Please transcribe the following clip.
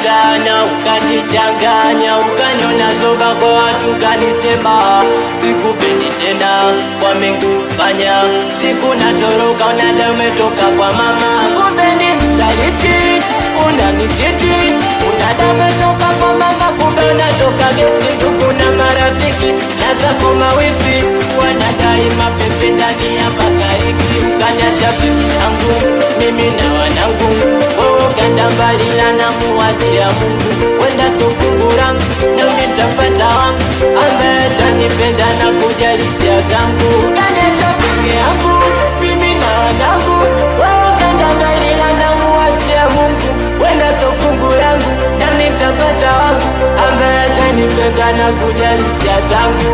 sana, ukajichanganya, ukaniona zoba kwa watu, kanisema sikupendi tena kwa mengi kufanya. Siku natoroka unada umetoka kwa mama, kumbe ni msaliti, unanichiti. Unada umetoka kwa mama, kumbe unatoka gesti, ndugu na marafiki na zako mawifi wanadai mapepe ndani ya makariki. Ukaniacha peke yangu mimi na wanangu, wewe ukaenda mbali na muachia Mungu. Wenda so fungu langu na nitapata wangu ambaye atanipenda na kujali hisia zangu. Ukaniacha peke yangu mimi na wanangu, wewe ukaenda mbali na muachia Mungu. Wenda so fungu langu na nitapata wangu ambaye atanipenda na kujali hisia zangu.